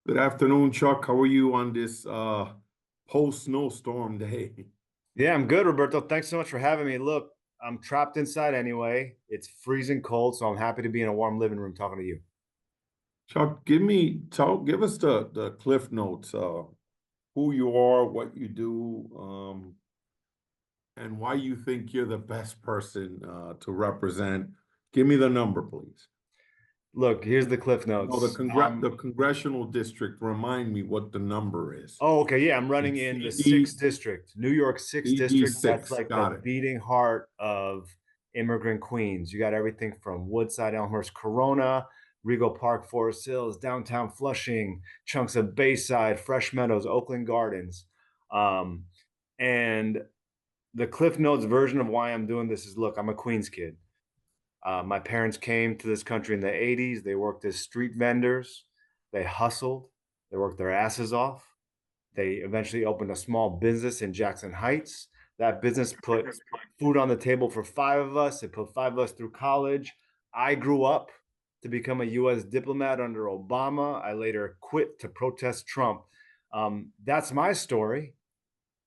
Good afternoon, Chuck. How are you on this post-snowstorm day? Yeah, I'm good, Roberto. Thanks so much for having me. Look, I'm trapped inside anyway. It's freezing cold, so I'm happy to be in a warm living room talking to you. Chuck, give us the Cliff Notes, who you are, what you do, and why you think you're the best person to represent. Give me the number, please. Look, here's the Cliff No, Notes. the congressional district. Remind me what the number is. Oh, okay, yeah, I'm running It's in the CD 6th district, New York 6th CD district. That's six. like the Got it. beating heart of immigrant Queens. You got everything from Woodside, Elmhurst, Corona, Regal Park, Forest Hills, downtown Flushing, chunks of Bayside, Fresh Meadows, Oakland Gardens. Um, and the Cliff Notes version of why I'm doing this is, look, I'm a Queens kid. My parents came to this country in the 80s. They worked as street vendors. They hustled. They worked their asses off. They eventually opened a small business in Jackson Heights. That business put food on the table for five of us. It put five of us through college. I grew up to become a U.S. diplomat under Obama. I later quit to protest Trump. That's my story.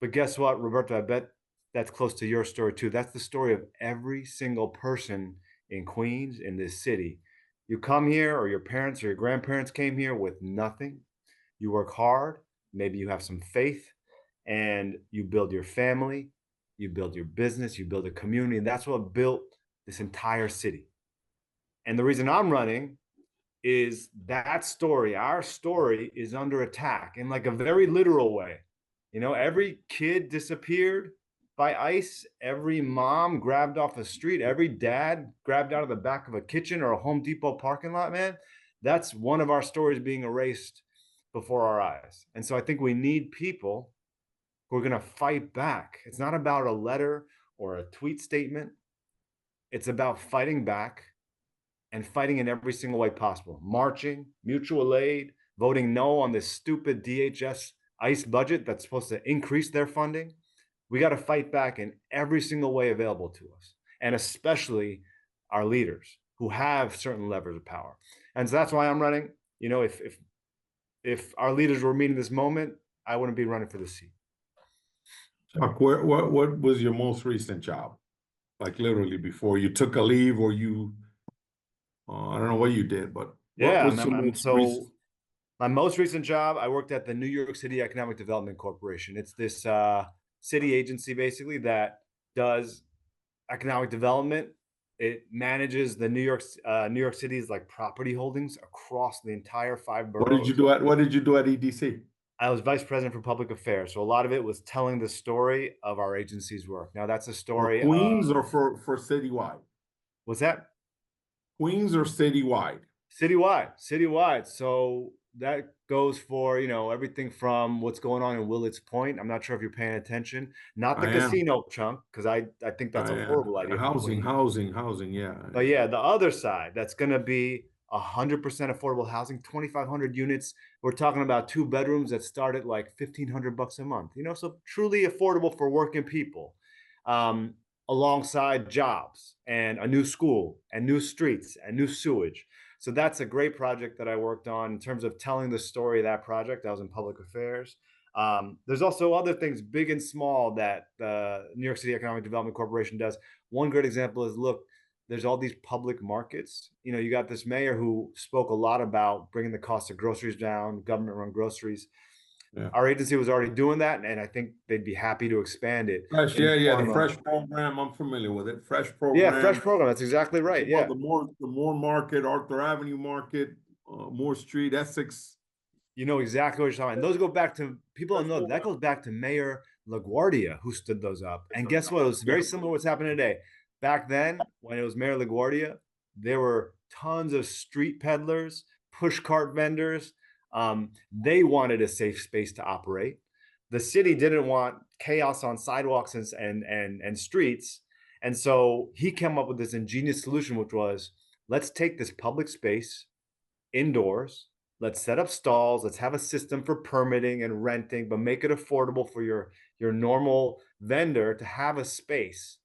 But guess what, Roberto? I bet that's close to your story too. That's the story of every single person in Queens, in this city. You come here, or your parents or your grandparents came here with nothing. You work hard, maybe you have some faith, and you build your family, you build your business, you build a community. And that's what built this entire city. And the reason I'm running is that story, our story, is under attack in like a very literal way. You know, every kid disappeared by ICE, every mom grabbed off a street, every dad grabbed out of the back of a kitchen or a Home Depot parking lot, man. That's one of our stories being erased before our eyes. And so I think we need people who are going to fight back. It's not about a letter or a tweet statement. It's about fighting back and fighting in every single way possible. Marching, mutual aid, voting no on this stupid DHS ICE budget that's supposed to increase their funding. We got to fight back in every single way available to us, and especially our leaders who have certain levers of power. And so that's why I'm running. You know, if our leaders were meeting this moment, I wouldn't be running for the seat. Chuck, what was your most recent job? Like literally before you took a leave or you, I don't know what you did, but what Yeah, was your most recent? my most recent job, I worked at the New York City Economic Development Corporation. It's this city agency basically that does economic development. It manages the New York City's like property holdings across the entire five boroughs. What did you do at EDC? I was vice president for public affairs, so a lot of it was telling the story of our agency's work. Now that's a For story Queens or for citywide? was that Queens or citywide? citywide. So that goes for, you know, everything from what's going on in Willits Point. I'm not sure if you're paying attention. Not the I am. casino chunk, because I think that's I a am. horrible idea for Housing, Queens. housing. Yeah. But yeah, the other side, that's going to be 100% affordable housing, 2,500 units. We're talking about two bedrooms that start at like $1,500 a month. You know, so truly affordable for working people, um, alongside jobs and a new school and new streets and new sewage. So that's a great project that I worked on in terms of telling the story of that project. I was in public affairs. There's also other things, big and small, that the New York City Economic Development Corporation does. One great example is, look, there's all these public markets. You know, you got this mayor who spoke a lot about bringing the cost of groceries down, government-run groceries. Yeah. Our agency was already doing that, and I think they'd be happy to expand it. Fresh, yeah. The Fresh program, I'm familiar with it. Fresh program. Yeah, Fresh program. That's exactly right. Yeah. The more market, Arthur Avenue Market, Moore Street, Essex. You know exactly what you're talking about. And those go back to, people don't know, that goes back to Mayor LaGuardia, who stood those up. And guess what? It was very similar to what's happening today. Back then, when it was Mayor LaGuardia, there were tons of street peddlers, push cart vendors. They wanted a safe space to operate. The city didn't want chaos on sidewalks and streets. And so he came up with this ingenious solution, which was, let's take this public space indoors. Let's set up stalls. Let's have a system for permitting and renting, but make it affordable for your normal vendor to have a space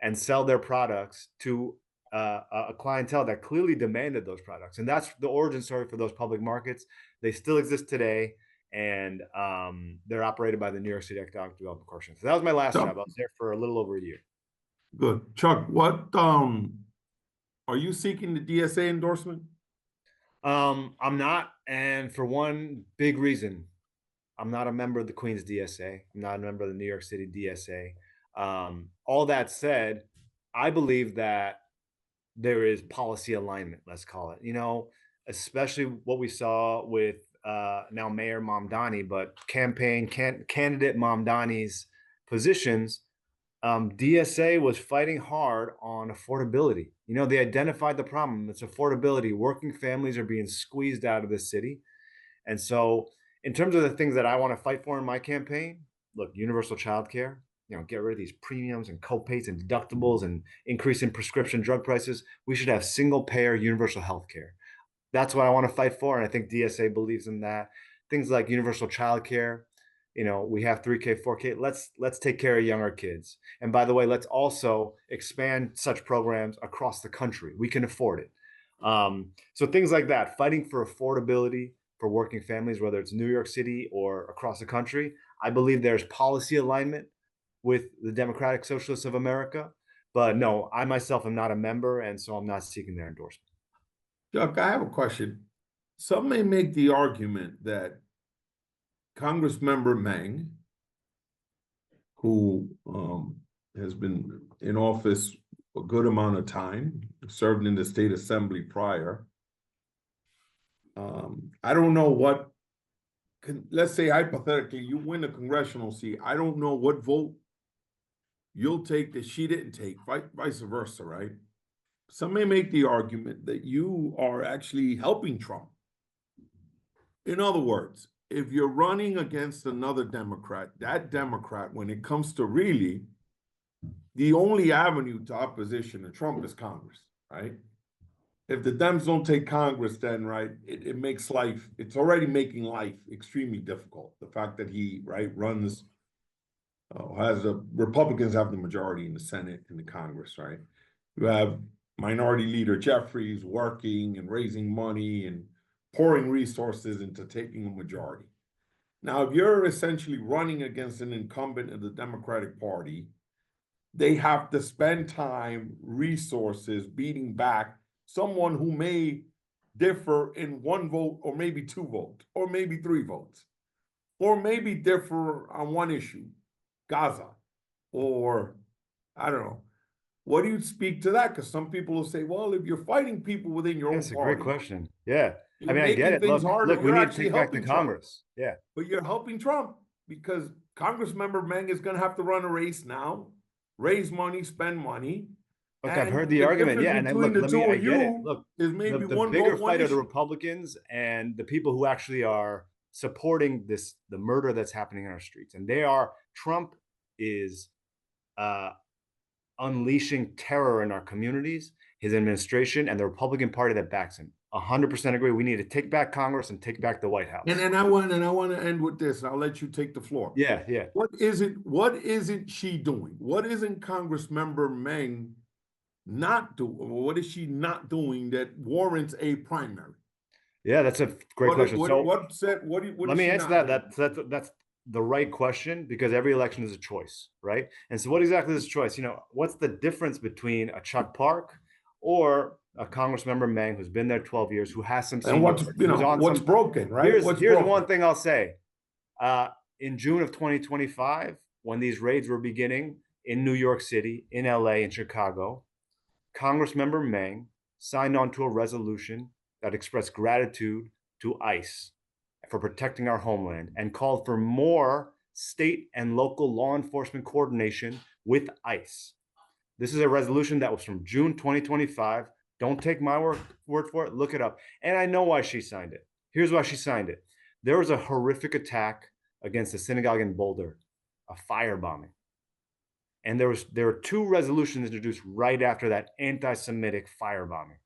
and sell their products to a clientele that clearly demanded those products, and that's the origin story for those public markets. They still exist today, and they're operated by the New York City Economic Development Corporation. So that was my last job. I was there for a little over a year. Good. Chuck, what are you seeking the DSA endorsement? I'm not, and for one big reason, I'm not a member of the Queens DSA. I'm not a member of the New York City DSA. All that said, I believe that there is policy alignment, let's call it, especially what we saw with now Mayor Mamdani, but candidate Mamdani's positions. DSA was fighting hard on affordability. They identified the problem. It's affordability. Working families are being squeezed out of the city. And so in terms of the things that I want to fight for in my campaign, look, universal childcare, get rid of these premiums and copays and deductibles and increase in prescription drug prices. We should have single payer universal health care. That's what I want to fight for. And I think DSA believes in that. Things like universal childcare, we have 3K, 4K. Let's take care of younger kids. And by the way, let's also expand such programs across the country. We can afford it. So things like that, fighting for affordability for working families, whether it's New York City or across the country. I believe there's policy alignment with the Democratic Socialists of America. But no, I myself am not a member, and so I'm not seeking their endorsement. Chuck, I have a question. Some may make the argument that Congressmember Meng, who has been in office a good amount of time, served in the state assembly prior. I don't know what, let's say hypothetically, you win a congressional seat. I don't know what vote you'll take that she didn't take, vice versa, right? Some may make the argument that you are actually helping Trump. In other words, if you're running against another Democrat, that Democrat, when it comes to really, the only avenue to opposition to Trump is Congress, right? If the Dems don't take Congress, then, right, it makes life, it's already making life extremely difficult. The fact that he, right, runs, Republicans have the majority in the Senate and the Congress, right? You have Minority Leader Jeffries working and raising money and pouring resources into taking a majority. Now, if you're essentially running against an incumbent of the Democratic Party, they have to spend time, resources, beating back someone who may differ in one vote or maybe two votes or maybe three votes, or maybe differ on one issue, Gaza, or I don't know. What do you speak to that? Because some people will say, well, if you're fighting people within your own party. That's a great question. Yeah. I mean, I get it. Look, we need to take back the Congress. Yeah. But you're helping Trump because Congressmember Meng is going to have to run a race now, raise money, spend money. Look, I've heard the argument. Yeah. And look, I get it. Look, is maybe the bigger fight are the Republicans and the people who actually are supporting the murder that's happening in our streets. And Trump is unleashing terror in our communities, his administration, and the Republican Party that backs him. 100% agree. We need to take back Congress and take back the White House. And I want to end with this. I'll let you take the floor. Yeah. What isn't she doing? What isn't Congressmember Meng not doing? What is she not doing that warrants a primary? Yeah, that's a great question. Let me answer that. That's the right question, because every election is a choice, right? And so what exactly is a choice? What's the difference between a Chuck Park or a Congressmember Meng who's been there 12 years, who has some and what's broken, right? Here's one thing I'll say. In June of 2025, when these raids were beginning in New York City, in LA, in Chicago, Congressmember Meng signed on to a resolution that expressed gratitude to ICE for protecting our homeland and called for more state and local law enforcement coordination with ICE. This is a resolution that was from June 2025. Don't take my word for it. Look it up. And I know why she signed it. Here's why she signed it. There was a horrific attack against a synagogue in Boulder, a firebombing. And there were two resolutions introduced right after that anti-Semitic firebombing.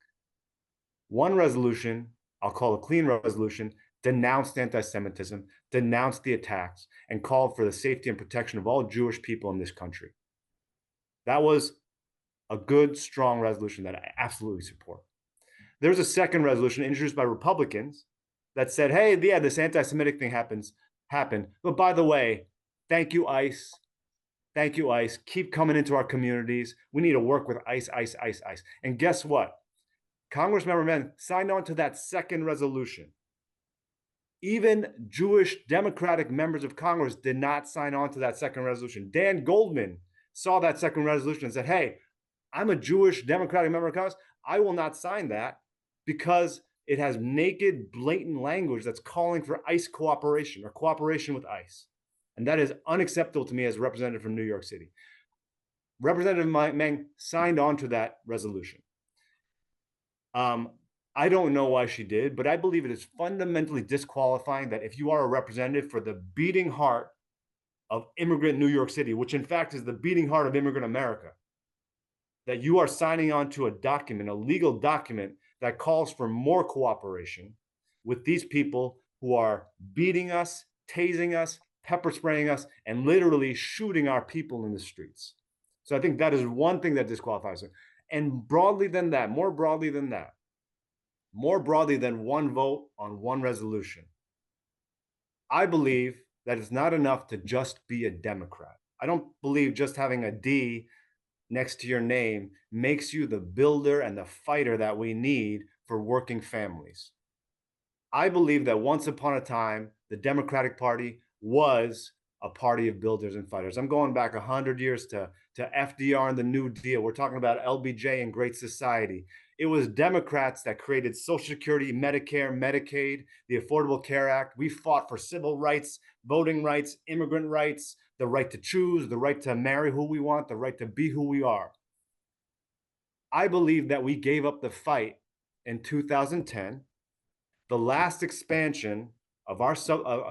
One resolution, I'll call a clean resolution, denounced anti-Semitism, denounced the attacks, and called for the safety and protection of all Jewish people in this country. That was a good, strong resolution that I absolutely support. There's a second resolution introduced by Republicans that said, hey, yeah, this anti-Semitic thing happened. But by the way, thank you, ICE. Thank you, ICE. Keep coming into our communities. We need to work with ICE, ICE, ICE, ICE. And guess what? Congressmember Mann signed on to that second resolution. Even Jewish Democratic members of Congress did not sign on to that second resolution. Dan Goldman saw that second resolution and said, hey, I'm a Jewish Democratic member of Congress. I will not sign that because it has naked, blatant language that's calling for ICE cooperation or cooperation with ICE. And that is unacceptable to me as a representative from New York City. Representative Meng signed on to that resolution. I don't know why she did, but I believe it is fundamentally disqualifying that if you are a representative for the beating heart of immigrant New York City, which in fact is the beating heart of immigrant America, that you are signing on to a document, a legal document that calls for more cooperation with these people who are beating us, tasing us, pepper spraying us, and literally shooting our people in the streets. So I think that is one thing that disqualifies her. And broadly than that, more broadly than one vote on one resolution, I believe that it's not enough to just be a Democrat. I don't believe just having a D next to your name makes you the builder and the fighter that we need for working families. I believe that once upon a time, the Democratic Party was a party of builders and fighters. I'm going back 100 years to FDR and the New Deal. We're talking about LBJ and Great Society. It was Democrats that created Social Security, Medicare, Medicaid, the Affordable Care Act. We fought for civil rights, voting rights, immigrant rights, the right to choose, the right to marry who we want, the right to be who we are. I believe that we gave up the fight in 2010. The last expansion of our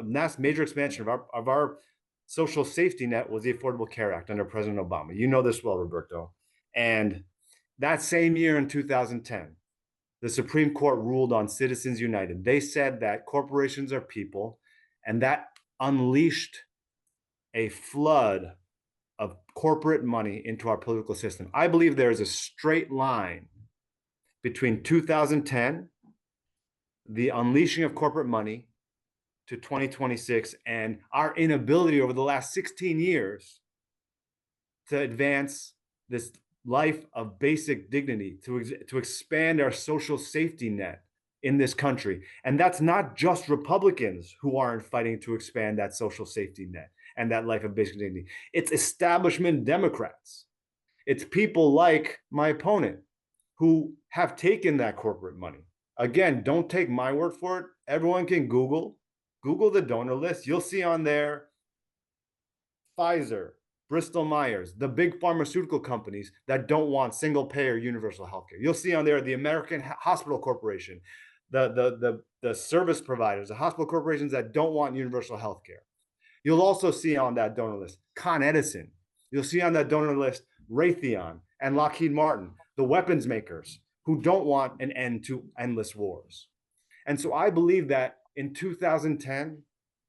last major expansion of our social safety net was the Affordable Care Act under President Obama. You know this well, Roberto. And that same year in 2010, the Supreme Court ruled on Citizens United. They said that corporations are people, and that unleashed a flood of corporate money into our political system. I believe there is a straight line between 2010, the unleashing of corporate money, to 2026, and our inability over the last 16 years to advance this life of basic dignity, to expand our social safety net in this country. And that's not just Republicans who aren't fighting to expand that social safety net and that life of basic dignity. It's establishment Democrats. It's people like my opponent who have taken that corporate money. Again, don't take my word for it. Everyone can Google the donor list. You'll see on there Pfizer, Bristol Myers, the big pharmaceutical companies that don't want single payer universal healthcare. You'll see on there the American Hospital Corporation, the service providers, the hospital corporations that don't want universal healthcare. You'll also see on that donor list Con Edison. You'll see on that donor list Raytheon and Lockheed Martin, the weapons makers who don't want an end to endless wars. And so I believe that in 2010,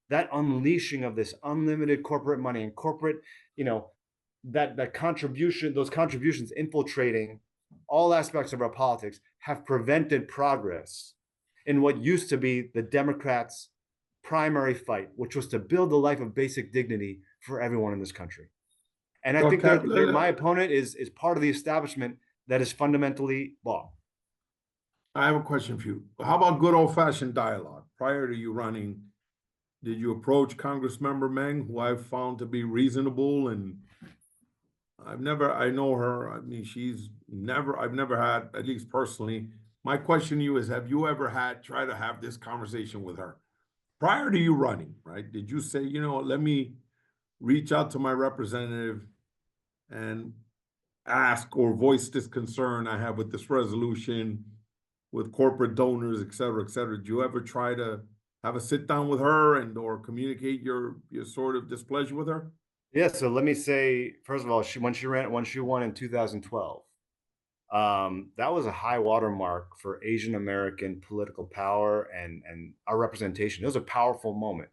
that unleashing of this unlimited corporate money and corporate, that contribution, those contributions infiltrating all aspects of our politics have prevented progress in what used to be the Democrats' primary fight, which was to build a life of basic dignity for everyone in this country. And I think that my opponent is part of the establishment that is fundamentally bought. I have a question for you. How about good old-fashioned dialogue? Prior to you running, did you approach Congressmember Meng, who I've found to be reasonable? And I know her, I mean, I've never had, at least personally. My question to you is, have you ever tried to have this conversation with her? Prior to you running, right? Did you say, let me reach out to my representative and ask or voice this concern I have with this resolution, with corporate donors, et cetera, et cetera? Did you ever try to have a sit down with her or communicate your sort of displeasure with her? Yeah. So let me say, first of all, when she won in 2012, that was a high watermark for Asian American political power and our representation. It was a powerful moment.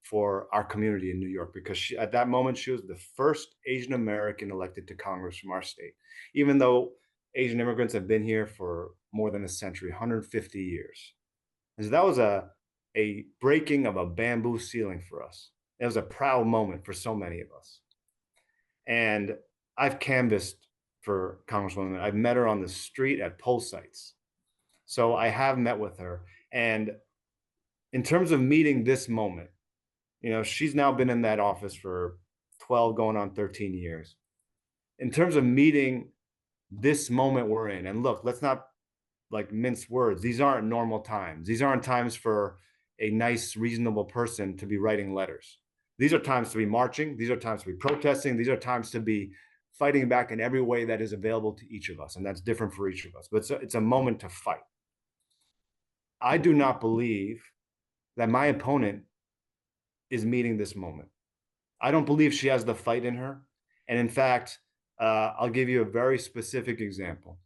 for our community in New York, because at that moment, she was the first Asian American elected to Congress from our state, even though Asian immigrants have been here for more than a century, 150 years. And so that was a breaking of a bamboo ceiling for us. It was a proud moment for so many of us. And I've canvassed for Congresswoman. I've met her on the street at poll sites. So I have met with her. And in terms of meeting this moment, she's now been in that office for 12, going on 13 years. In terms of meeting this moment we're in, and look, let's not mince words. These aren't normal times. These aren't times for a nice, reasonable person to be writing letters. These are times to be marching. These are times to be protesting. These are times to be fighting back in every way that is available to each of us. And that's different for each of us, but it's a moment to fight. I do not believe that my opponent is meeting this moment. I don't believe she has the fight in her. And in fact, I'll give you a very specific example.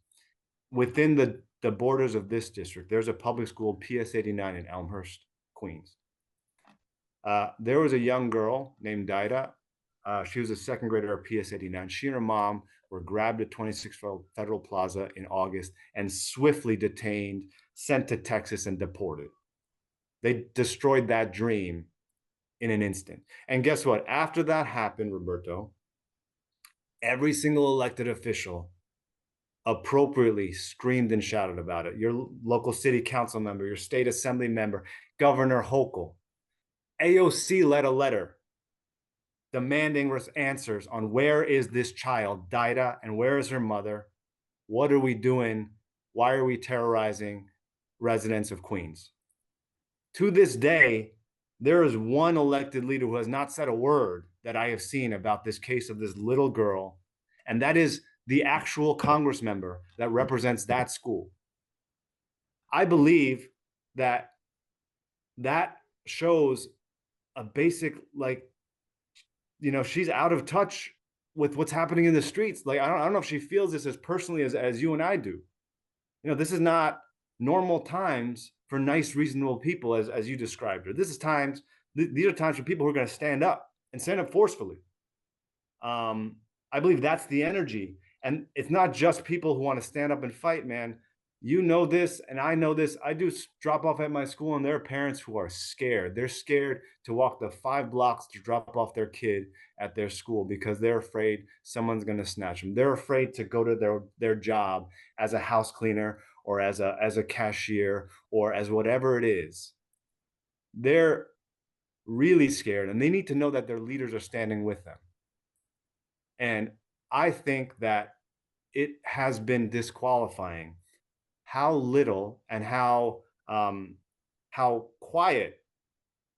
Within the borders of this district, there's a public school, PS 89 in Elmhurst, Queens. There was a young girl named Daida. She was a second grader at PS 89. She and her mom were grabbed at 26 Federal Plaza in August and swiftly detained, sent to Texas, and deported. They destroyed that dream in an instant. And guess what? After that happened, Roberto, every single elected official appropriately screamed and shouted about it. Your local city council member, your state assembly member, Governor Hochul. AOC led a letter demanding answers on where is this child, Daida, and where is her mother? What are we doing? Why are we terrorizing residents of Queens? To this day, there is one elected leader who has not said a word that I have seen about this case of this little girl, and that is the actual Congress member that represents that school. I believe that shows a basic, she's out of touch with what's happening in the streets. I don't know if she feels this as personally as you and I do. This is not normal times for nice, reasonable people, as you described her. These are times for people who are going to stand up and stand up forcefully. I believe that's the energy. And it's not just people who want to stand up and fight, man. You know this, and I know this. I do drop off at my school, and there are parents who are scared. They're scared to walk the 5 blocks to drop off their kid at their school because they're afraid someone's going to snatch them. They're afraid to go to their job as a house cleaner or as a cashier or as whatever it is. They're really scared, and they need to know that their leaders are standing with them. And I think that it has been disqualifying how little and how quiet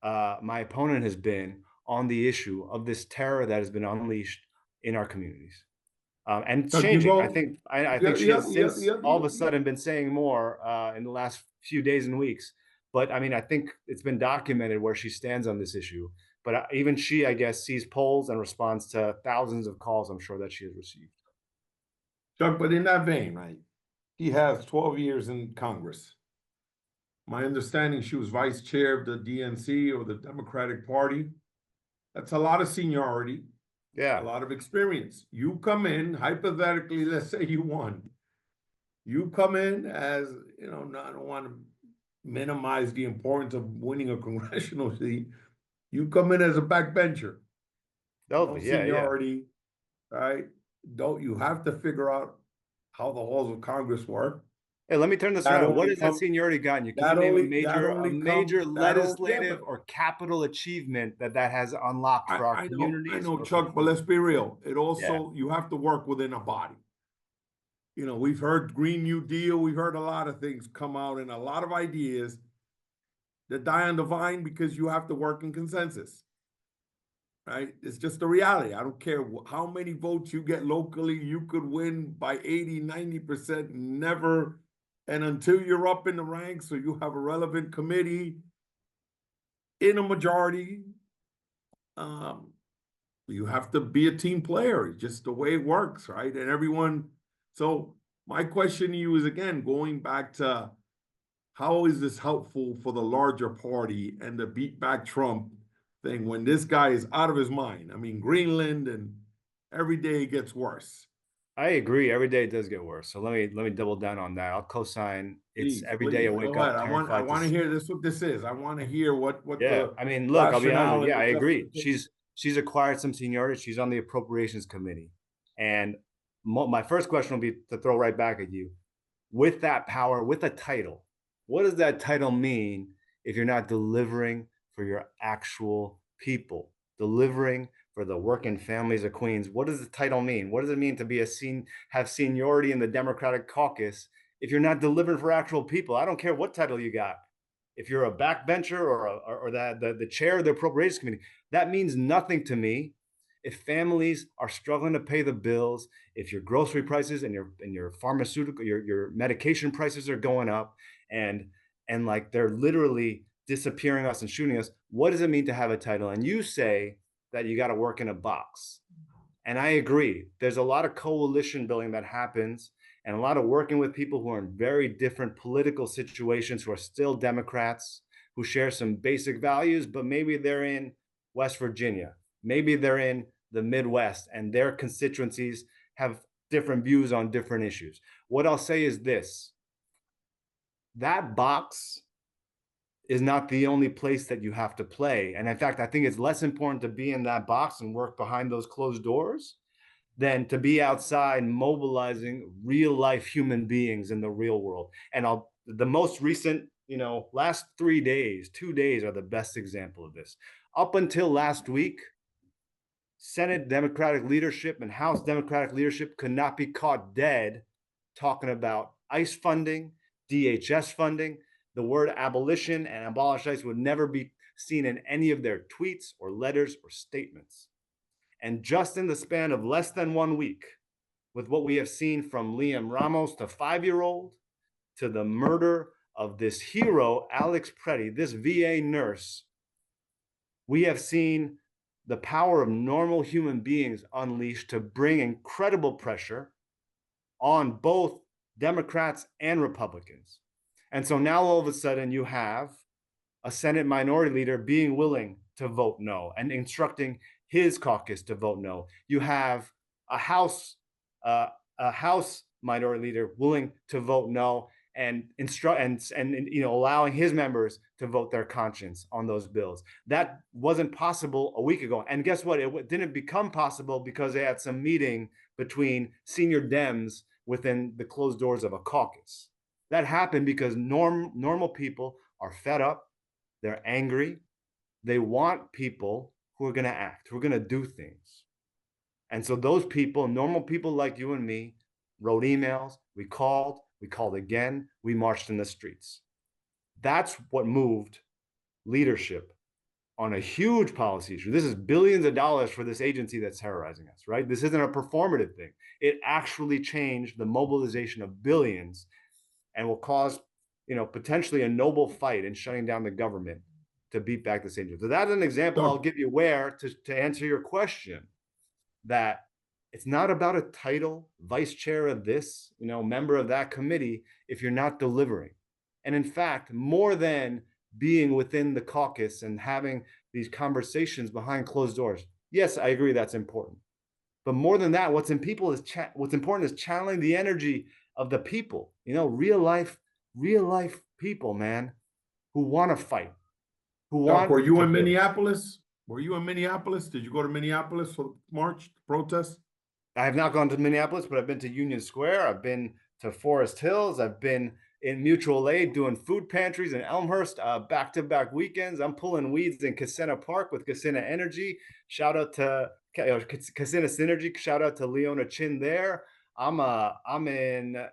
my opponent has been on the issue of this terror that has been unleashed in our communities. And it's changing. I think she has since all of a sudden been saying more in the last few days and weeks. But I think it's been documented where she stands on this issue. But even she, I guess, sees polls and responds to thousands of calls I'm sure that she has received. Chuck, but in that vein, right? He has 12 years in Congress. My understanding, she was vice chair of the DNC or the Democratic Party. That's a lot of seniority. Yeah. A lot of experience. You come in, hypothetically, let's say you won. You come in as, I don't want to minimize the importance of winning a congressional seat. You come in as a backbencher. No seniority, right? You have to figure out how the halls of Congress work. Hey, let me turn this around. What has that seniority gotten you? Can you name a major legislative or capital achievement that has unlocked for our communities? I know, Chuck, but let's be real. It also, you have to work within a body. We've heard Green New Deal. We've heard a lot of things come out and a lot of ideas that die on the vine because you have to work in consensus. Right? It's just the reality. I don't care how many votes you get locally, you could win by 80, 90%, never. And until you're up in the ranks or you have a relevant committee in a majority, you have to be a team player. It's just the way it works, right? And everyone. So my question to you is, again, going back to how is this helpful for the larger party and to beat back Trump thing when this guy is out of his mind. I mean, Greenland, and every day it gets worse. I agree. Every day it does get worse. So let me double down on that. I'll co-sign. It's every day I wake Go ahead. up I terrified want to hear this. What this is? I want to hear what Yeah, the I mean, look, I'll be honest. rationale and Yeah, the I agree. justification. She's acquired some seniority. She's on the appropriations committee, and my first question will be to throw right back at you. With that power, with a title, what does that title mean if you're not delivering for your actual people, delivering for the working families of Queens? What does the title mean? What does it mean to be have seniority in the Democratic caucus if you're not delivering for actual people? I don't care what title you got. If you're a backbencher or the chair of the appropriations committee, that means nothing to me. If families are struggling to pay the bills, if your grocery prices and your pharmaceutical, your medication prices are going up, and like they're literally disappearing us and shooting us, what does it mean to have a title? And you say that you got to work in a box. And I agree. There's a lot of coalition building that happens and a lot of working with people who are in very different political situations, who are still Democrats, who share some basic values, but maybe they're in West Virginia. Maybe they're in the Midwest and their constituencies have different views on different issues. What I'll say is this: that box is not the only place that you have to play. And in fact, I think it's less important to be in that box and work behind those closed doors than to be outside mobilizing real life human beings in the real world. And the most recent, last 3 days, 2 days are the best example of this. Up until last week, Senate Democratic leadership and House Democratic leadership could not be caught dead talking about ICE funding, DHS funding. The word abolition and abolish ICE would never be seen in any of their tweets or letters or statements. And just in the span of less than 1 week, with what we have seen from Liam Ramos, the 5-year-old, to the murder of this hero, Alex Preddy, this VA nurse, we have seen the power of normal human beings unleashed to bring incredible pressure on both Democrats and Republicans. And so now all of a sudden you have a Senate minority leader being willing to vote no and instructing his caucus to vote no. You have a House minority leader willing to vote no and allowing his members to vote their conscience on those bills. That wasn't possible a week ago. And guess what? It didn't become possible because they had some meeting between senior Dems within the closed doors of a caucus. That happened because normal people are fed up. They're angry. They want people who are going to act, who are going to do things. And so those people, normal people like you and me, wrote emails, we called again, we marched in the streets. That's what moved leadership on a huge policy issue. This is billions of dollars for this agency that's terrorizing us, right? This isn't a performative thing. It actually changed the mobilization of billions and will cause, potentially a noble fight in shutting down the government to beat back this agency. So that's an example I'll give you where to answer your question, that it's not about a title, vice chair of this, member of that committee, if you're not delivering. And in fact, more than being within the caucus and having these conversations behind closed doors, yes, I agree that's important. But more than that, what's important is channeling the energy of the people, real life people, man, who want to fight, who want. Were you in Minneapolis? Were you in Minneapolis? Did you go to Minneapolis for march protest? I have not gone to Minneapolis, but I've been to Union Square. I've been to Forest Hills. I've been in mutual aid doing food pantries in Elmhurst, back-to-back weekends. I'm pulling weeds in Casena Park with Casena Energy. Shout out to Casena Synergy. Shout out to Leona Chin there. I'm in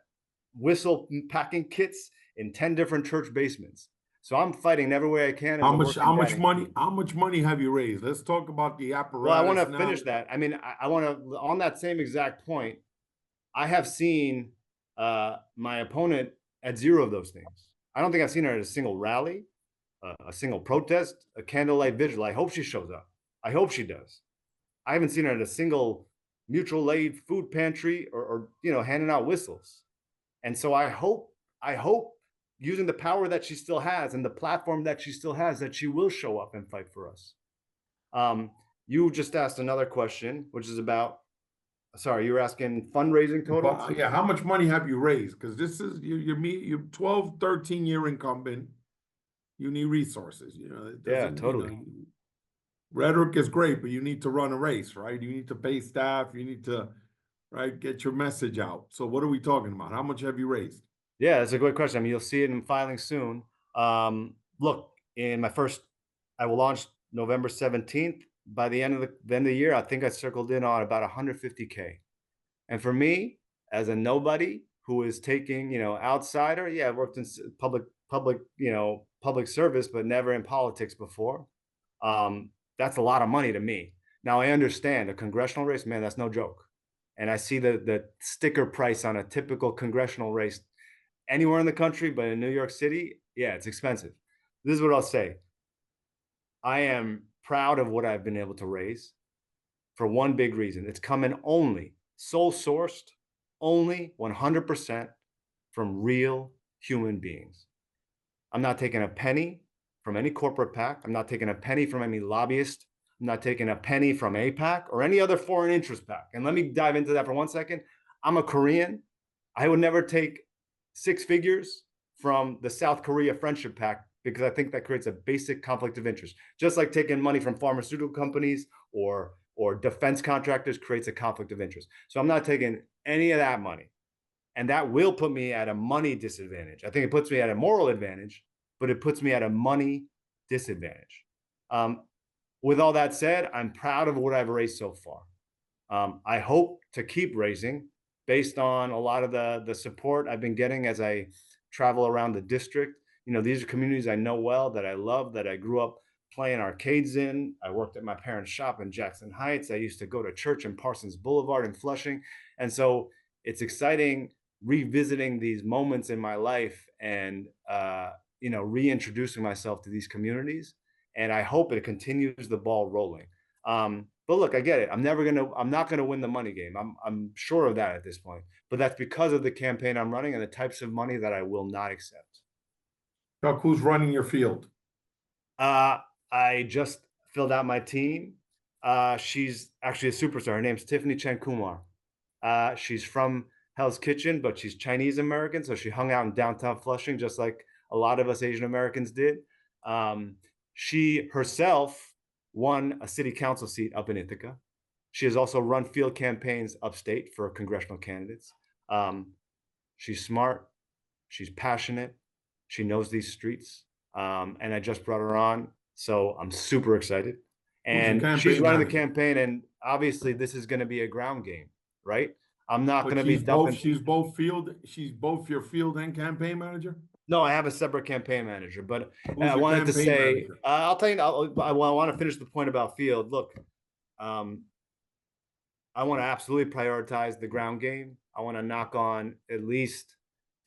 whistle packing kits in 10 different church basements. So I'm fighting every way I can. How much money have you raised? Let's talk about the apparatus. Well, I want to finish that. I mean, I want to, on that same exact point, I have seen my opponent at zero of those things. I don't think I've seen her at a single rally, a single protest, a candlelight vigil. I hope she shows up. I hope she does. I haven't seen her at a single mutual aid food pantry or handing out whistles. And so I hope using the power that she still has and the platform that she still has, that she will show up and fight for us. You just asked another question, which is about, sorry, you were asking fundraising totals? Yeah, how much money have you raised? Because this is you're 12, 13-year incumbent. You need resources. It Yeah, doesn't, totally. rhetoric is great, but you need to run a race, right? You need to pay staff, you need to, right, get your message out. So what are we talking about? How much have you raised? Yeah, that's a great question. I mean, you'll see it in filing soon. Look, in my first, I will launch November 17th. By the end of the year, I think I circled in on about 150K. And for me, as a nobody who is taking, outsider, yeah, I've worked in public service, but never in politics before. That's a lot of money to me. Now I understand a congressional race, man, that's no joke. And I see the sticker price on a typical congressional race anywhere in the country, but in New York City, yeah, it's expensive. This is what I'll say. I am proud of what I've been able to raise for one big reason. It's coming only sole sourced, only 100% from real human beings. I'm not taking a penny from any corporate PAC. I'm not taking a penny from any lobbyist. I'm not taking a penny from APAC or any other foreign interest PAC. And let me dive into that for 1 second. I'm a Korean. I would never take 6 figures from the South Korea Friendship PAC because I think that creates a basic conflict of interest. Just like taking money from pharmaceutical companies or defense contractors creates a conflict of interest. So I'm not taking any of that money. And that will put me at a money disadvantage. I think it puts me at a moral advantage, but it puts me at a money disadvantage. With all that said, I'm proud of what I've raised so far. I hope to keep raising based on a lot of the support I've been getting as I travel around the district. These are communities I know well, that I love, that I grew up playing arcades in. I worked at my parents' shop in Jackson Heights. I used to go to church in Parsons Boulevard in Flushing. And so it's exciting revisiting these moments in my life and, reintroducing myself to these communities. And I hope it continues the ball rolling. But look, I get it. I'm not gonna win the money game. I'm sure of that at this point. But that's because of the campaign I'm running and the types of money that I will not accept. Chuck, who's running your field? Uh, I just filled out my team. She's actually a superstar. Her name's Tiffany Chen Kumar. She's from Hell's Kitchen, but she's Chinese American, so she hung out in downtown Flushing, just like a lot of us Asian Americans did. She herself won a city council seat up in Ithaca. She has also run field campaigns upstate for congressional candidates. She's smart. She's passionate. She knows these streets. And I just brought her on. So I'm super excited. And she's running the campaign. And obviously, this is going to be a ground game, right? I'm not going to be dumping. She's both your field and campaign manager? No, I have a separate campaign manager, but Who's I your wanted to campaign say, manager? I'll tell you, I want to finish the point about field. Look, I want to absolutely prioritize the ground game. I want to knock on at least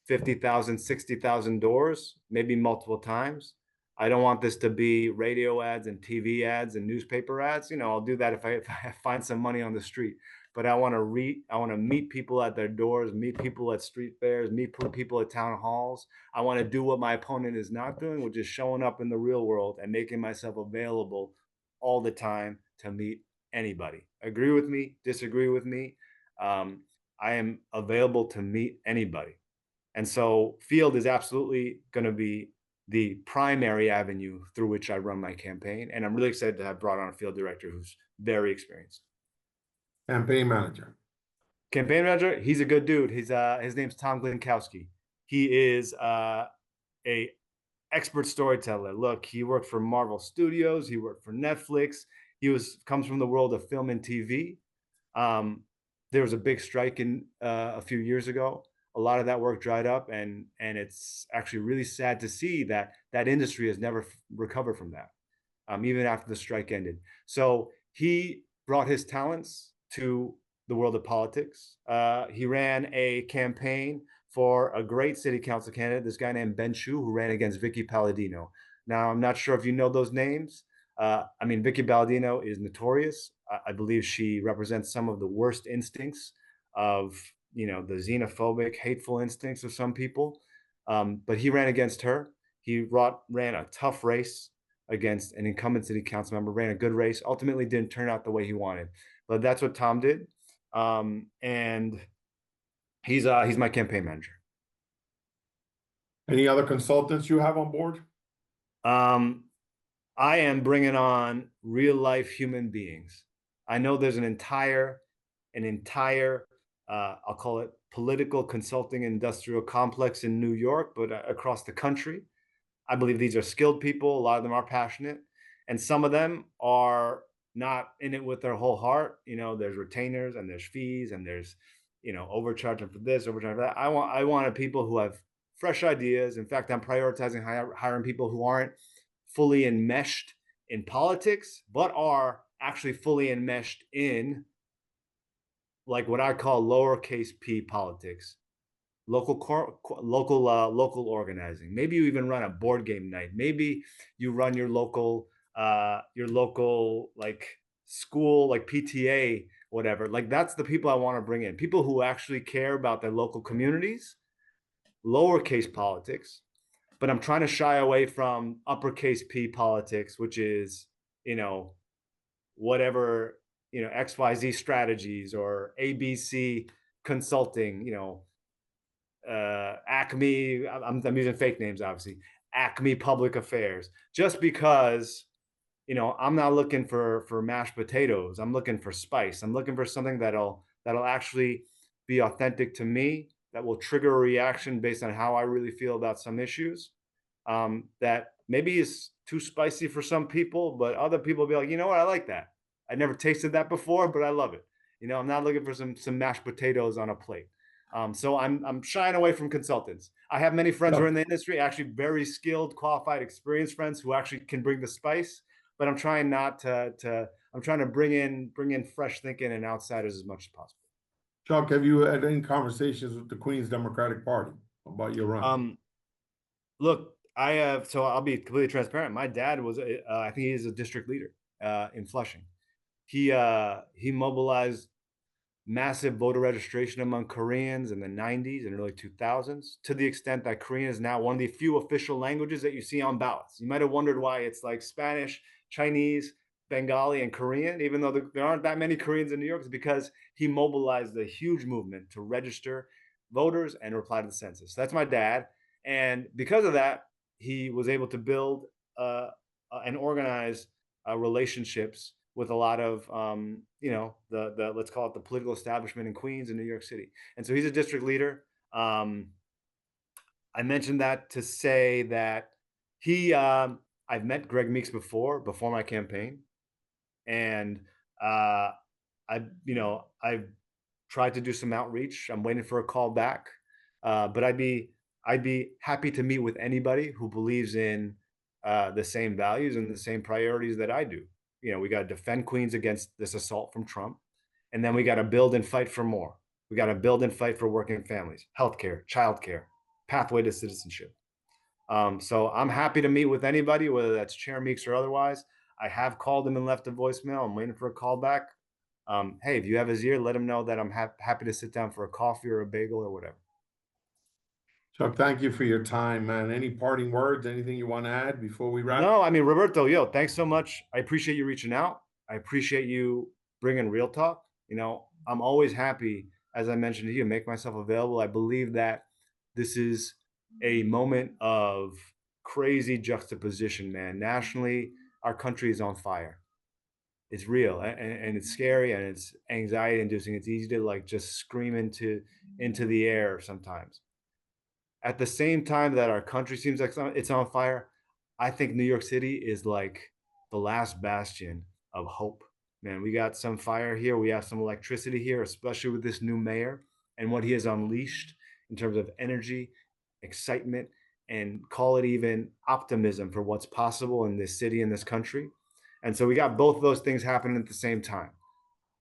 50,000, 60,000 doors, maybe multiple times. I don't want this to be radio ads and TV ads and newspaper ads. I'll do that if I find some money on the street. But I want to meet people at their doors, meet people at street fairs, meet people at town halls. I want to do what my opponent is not doing, which is showing up in the real world and making myself available all the time to meet anybody. Agree with me, disagree with me. I am available to meet anybody. And so field is absolutely going to be the primary avenue through which I run my campaign. And I'm really excited to have brought on a field director who's very experienced. Campaign manager. Campaign manager, he's a good dude. His name's Tom Glinkowski. He is a expert storyteller. Look, he worked for Marvel Studios. He worked for Netflix. Comes from the world of film and TV. There was a big strike in a few years ago. A lot of that work dried up, and it's actually really sad to see that industry has never recovered from that, even after the strike ended. So he brought his talents to the world of politics. He ran a campaign for a great city council candidate, this guy named Ben Chu, who ran against Vicky Palladino. Now, I'm not sure if you know those names. Vicky Palladino is notorious. I believe she represents some of the worst instincts of, the xenophobic, hateful instincts of some people. But he ran against her. He ran a tough race. against an incumbent city council member, ran a good race, ultimately didn't turn out the way he wanted. But that's what Tom did. And he's my campaign manager. Any other consultants you have on board? I am bringing on real life human beings. I know there's an entire I'll call it political consulting industrial complex in New York, but across the country. I believe these are skilled people. A lot of them are passionate, and some of them are not in it with their whole heart. You know, there's retainers and there's fees and there's, you know, overcharging for this, overcharging for that. I wanted people who have fresh ideas. In fact, I'm prioritizing hiring people who aren't fully enmeshed in politics, but are actually fully enmeshed in like what I call lowercase p politics, local organizing. Maybe you even run a board game night. Maybe you run your local like school, like PTA, whatever. Like that's the people I want to bring in. People who actually care about their local communities, lowercase politics. But I'm trying to shy away from uppercase P politics, which is, you know, whatever, you know, XYZ strategies or ABC consulting, you know, Acme, I'm using fake names, obviously, Acme Public Affairs, just because, you know, I'm not looking for mashed potatoes. I'm looking for spice. I'm looking for something that'll actually be authentic to me, that will trigger a reaction based on how I really feel about some issues. That maybe is too spicy for some people, but other people will be like, you know what, I like that. I never tasted that before, but I love it. You know, I'm not looking for some mashed potatoes on a plate. So I'm shying away from consultants. I have many friends who are in the industry, actually very skilled, qualified, experienced friends who actually can bring the spice. But I'm trying not to. I'm trying to bring in fresh thinking and outsiders as much as possible. Chuck, have you had any conversations with the Queens Democratic Party about your run? Look, I have. So I'll be completely transparent. My dad was, I think he's a district leader in Flushing. He mobilized massive voter registration among Koreans in the 90s and early 2000s, to the extent that Korean is now one of the few official languages that you see on ballots. You might have wondered why it's like Spanish, Chinese, Bengali, and Korean, even though there aren't that many Koreans in New York. It's because he mobilized a huge movement to register voters and reply to the census. That's my dad. And because of that, he was able to build and organize relationships with a lot of you know, the let's call it the political establishment in Queens and New York City. And so he's a district leader. I mentioned that to say that I've met Greg Meeks before my campaign, and I've tried to do some outreach. I'm waiting for a call back, but I'd be happy to meet with anybody who believes in the same values and the same priorities that I do. You know, we got to defend Queens against this assault from Trump. And then we got to build and fight for more. We got to build and fight for working families, healthcare, childcare, pathway to citizenship. So I'm happy to meet with anybody, whether that's Chair Meeks or otherwise. I have called him and left a voicemail. I'm waiting for a call back. Hey, if you have his ear, let him know that I'm happy to sit down for a coffee or a bagel or whatever. Chuck, thank you for your time, man. Any parting words, anything you want to add before we wrap? No, I mean, Roberto, thanks so much. I appreciate you reaching out. I appreciate you bringing real talk. You know, I'm always happy, as I mentioned to you, make myself available. I believe that this is a moment of crazy juxtaposition, man. Nationally, our country is on fire. It's real, and it's scary, and it's anxiety inducing. It's easy to like just scream into the air sometimes. At the same time that our country seems like it's on fire, I think New York City is like the last bastion of hope. Man, we got some fire here. We have some electricity here, especially with this new mayor and what he has unleashed in terms of energy, excitement, and call it even optimism for what's possible in this city and this country. And so we got both of those things happening at the same time.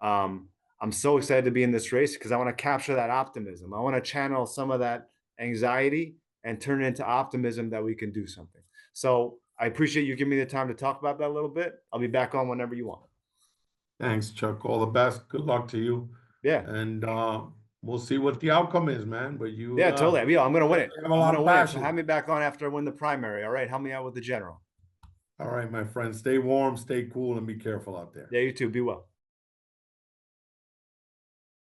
I'm so excited to be in this race because I want to capture that optimism. I want to channel some of that anxiety and turn it into optimism that we can do something. So I appreciate you giving me the time to talk about that a little bit. I'll be back on whenever you want. Thanks, Chuck. All the best. Good luck to you. Yeah. And we'll see what the outcome is, man. But you totally. I'm gonna win it. have a lot of passion. So have me back on after I win the primary. All right. Help me out with the general. All right, my friend, stay warm, stay cool, and be careful out there. Yeah, you too. Be well.